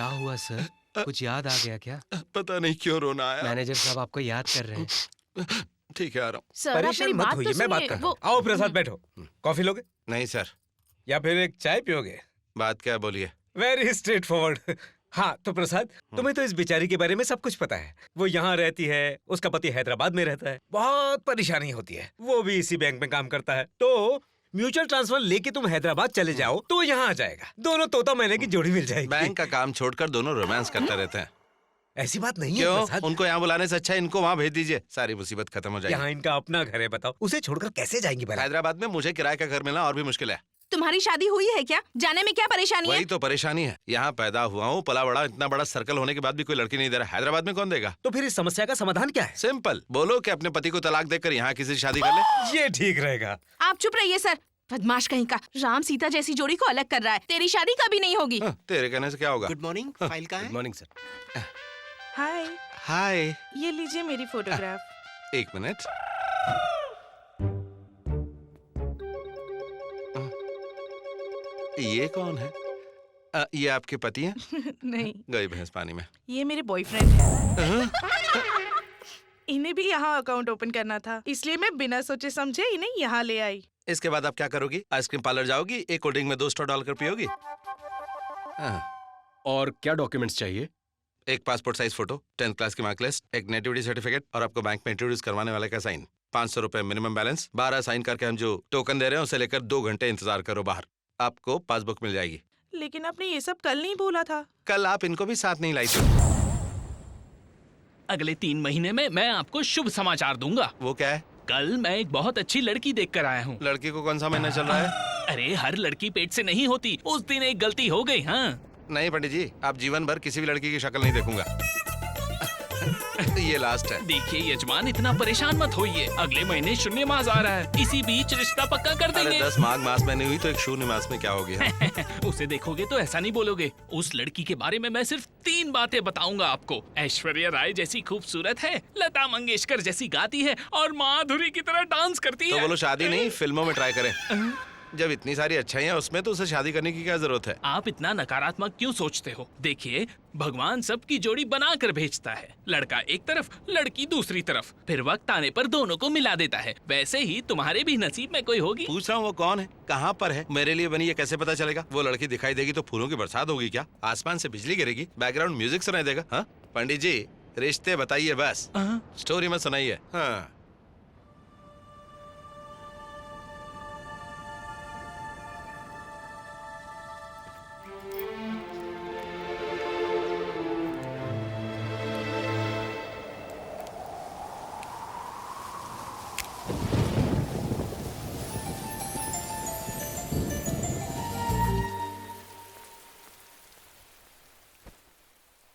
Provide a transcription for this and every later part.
क्या हुआ सर? कुछ याद आ गया क्या? पता नहीं क्यों रोना आया। मैनेजर साहब आपको याद कर रहे हैं। ठीक है, आ रहा हूँ। सर आप मेरी बात तो मैं बात सुनिए। कर रहा हूँ। आओ प्रसाद बैठो। कॉफी लोगे नहीं सर। या फिर एक चाय पियोगे? बात क्या है, बोलिए। Very straight forward. हाँ तो प्रसाद, तुम्हें तो इस बेचारी के बारे में सब कुछ पता है। वो यहाँ रहती है, उसका पति हैदराबाद में रहता है, बहुत परेशानी होती है। वो भी इसी बैंक में काम करता है। तो म्यूचुअल ट्रांसफर लेके तुम हैदराबाद चले जाओ तो यहाँ आ जाएगा। दोनों तोता मैने की जोड़ी मिल जाएगी। बैंक का काम छोड़कर दोनों रोमांस करते रहते हैं। ऐसी बात नहीं है क्यों? प्रसाद। उनको यहाँ बुलाने से अच्छा इनको वहाँ भेज दीजिए, सारी मुसीबत खत्म हो जाएगी। यहाँ इनका अपना घर है, बताओ उसे छोड़कर कैसे जाएंगी भला? हैदराबाद में मुझे किराए का घर मिलना और भी मुश्किल है। तुम्हारी शादी हुई है क्या? जाने में क्या परेशानी है? वही तो परेशानी है। यहाँ पैदा हुआ हूँ, पला बड़ा, इतना बड़ा सर्कल होने के बाद भी कोई लड़की नहीं दे रहा। हैदराबाद में कौन देगा? तो फिर इस समस्या का समाधान क्या है? सिंपल, बोलो कि अपने पति को तलाक देकर यहाँ किसी से शादी कर ले। ये ठीक रहेगा। आप चुप रहिए सर। बदमाश कहीं का। राम सीता जैसी जोड़ी को अलग कर रहा है। तेरी शादी कभी नहीं होगी। तेरे कहने से क्या होगा? Good morning. फाइल का है? Good morning sir. Hi, hi, ये लीजिए मेरी फोटोग्राफ। एक मिनट। ये कौन है? ये आपके पति हैं? नहीं, गई भैंस पानी में। ये मेरे बॉयफ्रेंड है। इन्हें भी यहाँ अकाउंट ओपन करना था, इसलिए मैं बिना सोचे समझे इन्हें यहाँ ले आई। इसके बाद आप क्या करोगी? आइसक्रीम पार्लर जाओगी, एक कोल्ड ड्रिंक में 2 स्ट्रॉ डालकर पियोगी? और क्या डॉक्यूमेंट्स चाहिए? एक passport size photo, 10th class की मार्क लिस्ट, एक नेटिविटी सर्टिफिकेट और आपको बैंक में इंट्रोड्यूस करवाने वाले का साइन। 500 रुपए मिनिमम बैलेंस। 12 साइन करके हम जो टोकन दे रहे हैं उसे लेकर 2 घंटे इंतजार करो बाहर। आपको पासबुक मिल जाएगी। लेकिन आपने ये सब कल नहीं बोला था। कल आप इनको भी साथ नहीं लाई थी। अगले 3 महीने में मैं आपको शुभ समाचार दूंगा। वो क्या है? कल मैं एक बहुत अच्छी लड़की देख कर आया हूँ। लड़की को कौन सा महीना चल रहा है? अरे हर लड़की पेट से नहीं होती, उस दिन एक गलती हो गई। हाँ नहीं पंडित जी, आप जीवन भर किसी भी लड़की की शक्ल नहीं देखूंगा। ये लास्ट है। देखिए यजमान, इतना परेशान मत होइए। अगले महीने शून्य मास आ रहा है, इसी बीच रिश्ता पक्का कर अरे देंगे। 10 माघ मास में नहीं हुई तो एक शून्य मास में क्या हो गया? उसे देखोगे तो ऐसा नहीं बोलोगे। उस लड़की के बारे में मैं सिर्फ 3 बातें बताऊंगा आपको। ऐश्वर्या राय जैसी खूबसूरत है, लता मंगेशकर जैसी गाती है और माधुरी की तरह डांस करती तो है। बोलो शादी नहीं, फिल्मों में ट्राई करें। जब इतनी सारी अच्छाइयाँ उसमें तो उसे शादी करने की क्या जरूरत है? आप इतना नकारात्मक क्यों सोचते हो? देखिए भगवान सबकी जोड़ी बना कर भेजता है। लड़का एक तरफ, लड़की दूसरी तरफ, फिर वक्त आने पर दोनों को मिला देता है। वैसे ही तुम्हारे भी नसीब में कोई होगी। पूछ रहा हूँ वो कौन है, कहाँ पर है, मेरे लिए बनी, ये कैसे पता चलेगा? वो लड़की दिखाई देगी तो फूलों की बरसात होगी क्या? आसमान से बिजली गिरेगी? बैकग्राउंड म्यूजिक सुनाई देगा? हाँ पंडित जी, रिश्ते बताइए बस, स्टोरी मत सुनाइए। हाँ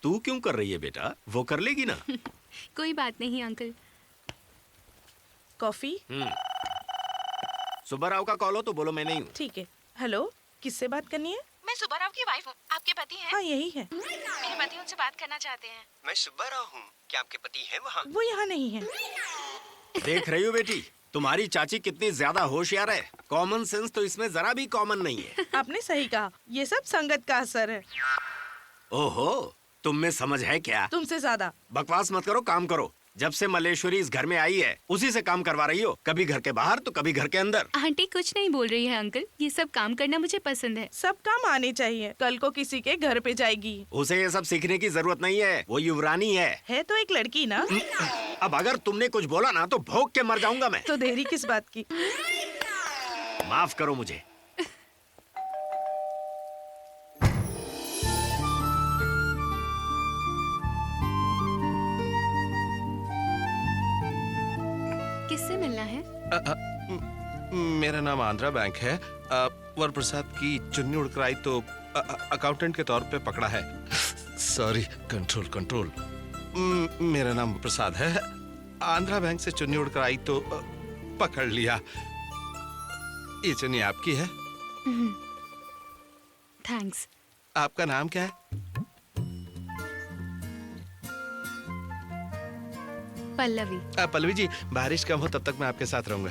तू क्यों कर रही है बेटा? वो कर लेगी ना। कोई बात नहीं अंकल। कॉफी? सुब्बाराव का कॉल हो तो बोलो मैं नहीं हूँ। ठीक है। हेलो, किससे बात करनी है? मैं सुब्बाराव की वाइफ हूँ। आपके पति हैं? हाँ यही है। मेरे पति उनसे बात करना चाहते हैं। मैं सुब्बाराव हूँ। क्या आपके पति हैं वहाँ? वो यहाँ नहीं है। देख रही हो बेटी, तुम्हारी चाची कितनी ज्यादा होशियार है। कॉमन सेंस तो इसमें जरा भी कॉमन नहीं है। आपने सही कहा, ये सब संगत का असर है। ओहो, तुम में समझ है क्या? तुमसे ज्यादा। बकवास मत करो, काम करो। जब से मलेश्वरी इस घर में आई है उसी से काम करवा रही हो। कभी घर के बाहर तो कभी घर के अंदर। आंटी कुछ नहीं बोल रही है अंकल, ये सब काम करना मुझे पसंद है। सब काम आने चाहिए। कल को किसी के घर पे जाएगी। उसे ये सब सीखने की जरूरत नहीं है, वो युवरानी है तो एक लड़की ना। अब अगर तुमने कुछ बोला ना तो भौंक के मर जाऊंगा मैं। तो देरी किस बात की? माफ करो मुझे। किससे मिलना है? मेरा नाम आंध्रा बैंक है। वर प्रसाद की चुन्नी उड़कर आई तो अकाउंटेंट के तौर पे पकड़ा है। Sorry, control control. मेरा नाम प्रसाद है। आंध्रा बैंक से चुन्नी उड़कर आई तो पकड़ लिया। ये चुन्नी आपकी है? थैंक्स। आपका नाम क्या है? पल्लवी। पल्लवी जी, बारिश कम हो तब तक मैं आपके साथ रहूंगा।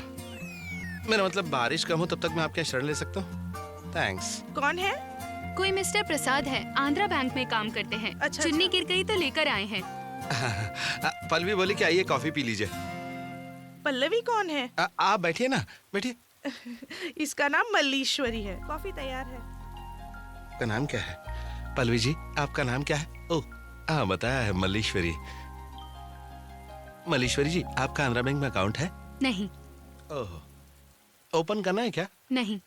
मेरा मतलब बारिश कम हो तब तक मैं आपके यहाँ शरण ले सकता हूँ? थैंक्स। कौन है? कोई मिस्टर प्रसाद है, आंध्रा बैंक में काम करते हैं। अच्छा, चुन्नी अच्छा। गिर गई तो लेकर आए हैं। पल्लवी बोली कि आइए कॉफी पी लीजिए। पल्लवी कौन है? आप बैठिए ना, बैठिए। इसका नाम मल्लीश्वरी है। कॉफी तैयार है। आपका नाम क्या है? पल्लवी जी, आपका नाम क्या है? ओह, हाँ बताया है, मल्लीश्वरी। मल्लीश्वरी जी, आपका आंध्रा बैंक में अकाउंट है? नहीं। ओह, ओपन करना है क्या? नहीं।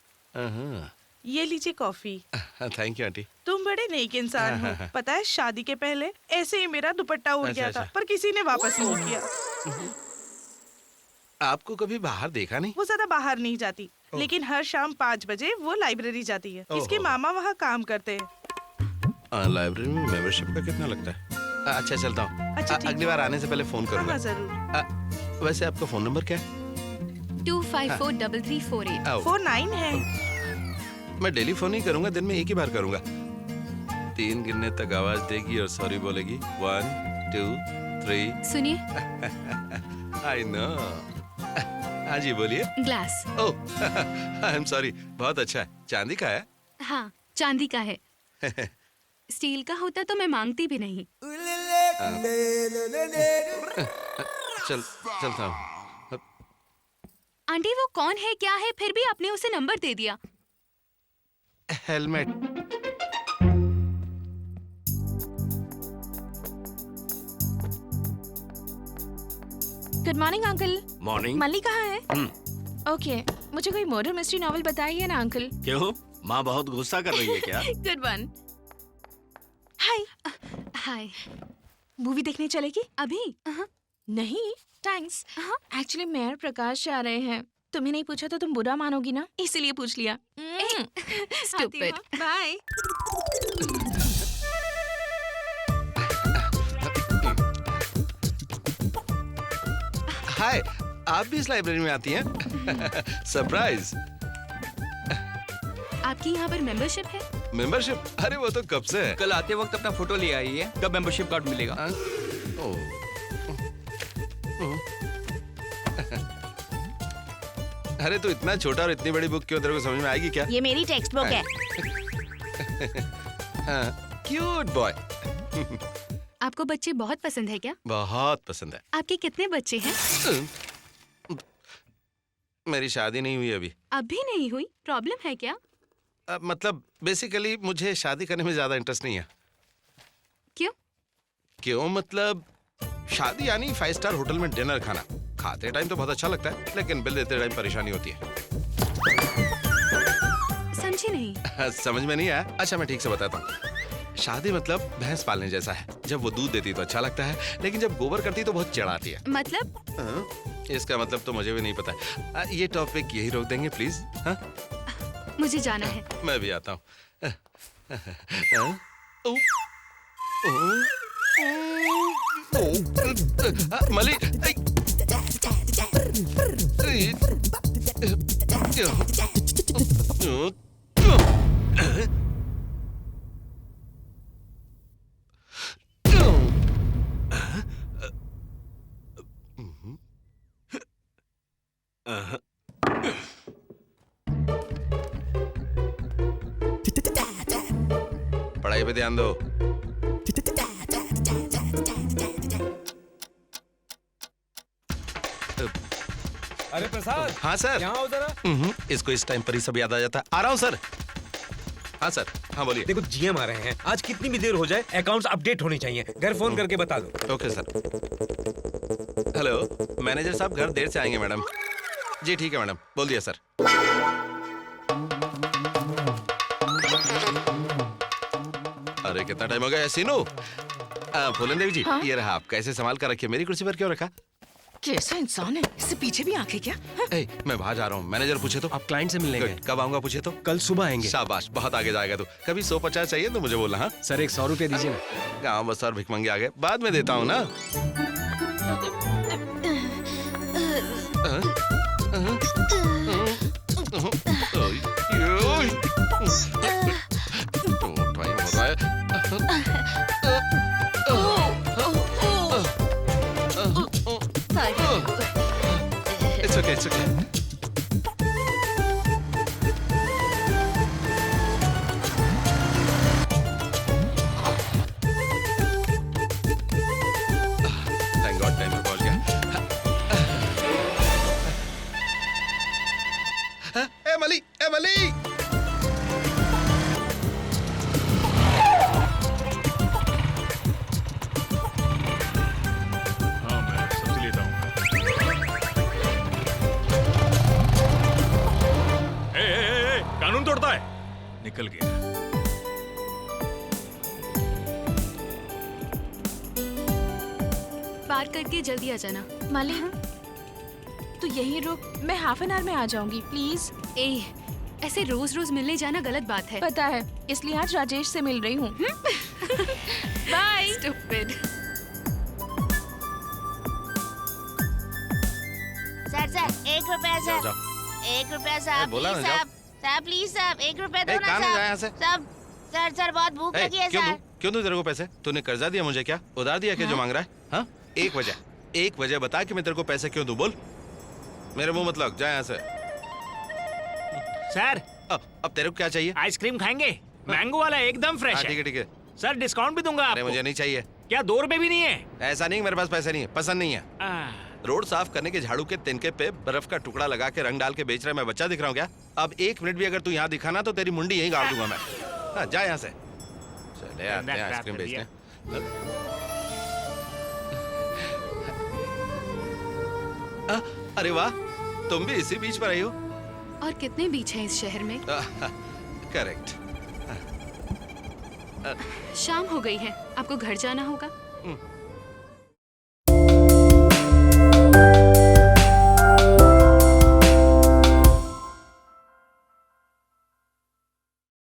ये लीजिए कॉफी। Thank you aunty. तुम बड़े नेक इंसान हो। पता है शादी के पहले ऐसे ही मेरा दुपट्टा उड़ अच्छा, गया था, अच्छा। पर किसी ने वापस नहीं किया। आपको कभी बाहर देखा नहीं? वो ज्यादा बाहर नहीं जाती, लेकिन हर शाम 5 बजे वो लाइब्रेरी जाती है। इसके ओहो। मामा वहाँ काम करते हैं। लाइब्रेरी में मेंबरशिप का कितना लगता है? अच्छा चलता हूँ। अच्छा, ठीक अगली है। बार आने से पहले फोन हाँ करूंगा। हाँ, जरूर। वैसे आपका फोन नंबर क्या है? 254338। आओ। 49 है। मैं डेली फोन ही करूंगा, दिन में एक ही बार करूंगा। 3 गिनने तक आवाज देगी और सॉरी बोलेगी। 1 2 3। सुनिए, आई नो। हाँ जी बोलिए। Glass. Oh, I am sorry. बहुत अच्छा है। चांदी का है? हाँ, चांदी का है। स्टील का होता तो मैं मांगती भी नहीं। चलता हूँ। आंटी वो कौन है, क्या है, फिर भी आपने उसे नंबर दे दिया। Helmet. Good morning uncle. Morning. Malli कहाँ है? ओके, मुझे कोई मर्डर मिस्ट्री नॉवेल बताइए ना अंकल। क्यों, माँ बहुत गुस्सा कर रही है क्या? Good one. Hi, hi. Movie देखने चलेगी? अभी? नहीं, थैंक्स। एक्चुअली मैं और प्रकाश जा रहे हैं। तुम्हें नहीं पूछा तो तुम बुरा मानोगी ना, इसीलिए पूछ लिया। Stupid. बाय। हाय, आप भी इस लाइब्रेरी में आती हैं? सरप्राइज। आपकी यहाँ पर मेंबरशिप है? मेंबरशिप? अरे वो तो कब से है। कल आते वक्त अपना फोटो ले आइए, कब मेंबरशिप कार्ड मिलेगा। ओह। अरे तो इतना छोटा और इतनी बड़ी बुक क्यों, तेरे को समझ में आएगी क्या? ये मेरी टेक्स्ट बुक है। हाँ, क्यूट बॉय। आपको बच्चे बहुत पसंद है क्या? बहुत पसंद है। आपके कितने बच्चे हैं? मेरी शादी नहीं हुई अभी। अभी नहीं हुई? प्रॉब्लम है क्या? मतलब बेसिकली मुझे शादी करने में ज्यादा इंटरेस्ट नहीं है। क्यों? क्यों मतलब, शादी यानी 5 स्टार होटल में डिनर खाना। खाते टाइम तो बहुत अच्छा लगता है, लेकिन बिल देते टाइम परेशानी होती है। समझी नहीं। समझ में नहीं आया? अच्छा मैं ठीक से बताता हूँ। शादी मतलब भैंस पालने जैसा है। जब वो दूध देती तो अच्छा लगता है, लेकिन जब गोबर करती तो बहुत चिढ़ाती है। मतलब? इसका मतलब तो मुझे भी नहीं पता है। ये टॉपिक यही रोक देंगे प्लीज। हाँ? मुझे जाना है। मैं भी आता हूँ। मली, पढ़ाई पे ध्यान दो। अरे प्रसाद। हाँ सर। यहाँ आओ जरा। इसको इस टाइम पर ही सब याद आ जाता है। आ रहा हूँ सर। हाँ सर, हाँ बोलिए। देखो जीएम आ रहे हैं, आज कितनी भी देर हो जाए अकाउंट्स अपडेट होनी चाहिए। घर फोन करके बता दो। Okay sir. हेलो, मैनेजर साहब घर देर से आएंगे मैडम। जी ठीक है मैडम, बोल दिया सर। अरे कितना टाइम हो गया सीनू। फूलन देवी जी, हाँ? ये रहा आप। कैसे संभाल कर रखिए। मेरी कुर्सी पर क्यों रखा? कैसा इंसान है, इससे पीछे भी आंखें क्या? ए, मैं बाहर जा रहा हूँ। मैनेजर पूछे तो? आप क्लाइंट से मिलने गए? Good, कब आऊंगा पूछे तो? कल सुबह आएंगे। शाबाश, बहुत आगे जाएगा तू। कभी 150 चाहिए तो मुझे बोलना। हाँ सर 100 रुपए दीजिए ना। गाँव बस और भिखमंगे आ गए, बाद में देता हूँ ना। टाइम हो रहा है। It's okay, it's okay. निकल गया। पार करके जल्दी आ जाना। मालिक तू यहीं रुक, मैं हाफ एन आवर में आ जाऊंगी प्लीज। ए, ऐसे रोज रोज मिलने जाना गलत बात है। पता है, इसलिए आज राजेश से मिल रही हूँ। बाय। Stupid. सर 1 रुपया जाओ, सर, जाओ। 1 रुपया ए, साहब, बोला प्लीज ना, जाओ। साहब, साहब प्लीज साहब 1 रुपया दो ए, ना कहाँ ले जाए यहाँ से? साहब। सर बहुत भूख ए, लगी है क्यों सर। दूं? क्यों दूं तेरे को पैसे? तूने कर्जा दिया मुझे क्या? उधार दिया क्या जो मांग रहा है? हाँ? एक वजह बता कि मैं तेरे को पैसे क्यों दूं, बोल। मेरे मुंह मत लग, जा यहाँ से। सर अब तेरे को क्या चाहिए? आइसक्रीम खाएंगे? मैंगो वाला एकदम फ्रेश हाँ, है। ठीक है, ठीक है। सर डिस्काउंट भी दूंगा अरे आपको। मुझे नहीं चाहिए। क्या 2 रुपए भी नहीं है? ऐसा नहीं, मेरे पास पैसे नहीं है, पसंद नहीं है। रोड साफ करने के झाड़ू के तिनके पे बर्फ का टुकड़ा लगा के रंग डाल के बेच रहा है, मैं बच्चा दिख रहा हूँ क्या? अब 1 मिनट भी अगर तू यहाँ दिखाना तो तेरी मुंडी यहीं गाड़ दूंगा मैं। हाँ, जा यहाँ से। चले आते हैं आइसक्रीम बेचने। अरे वाह, तुम भी इसी बीच पर आई हो? और कितने बीच हैं इस शहर में? करेक्ट। शाम हो गई है, आपको घर जाना होगा।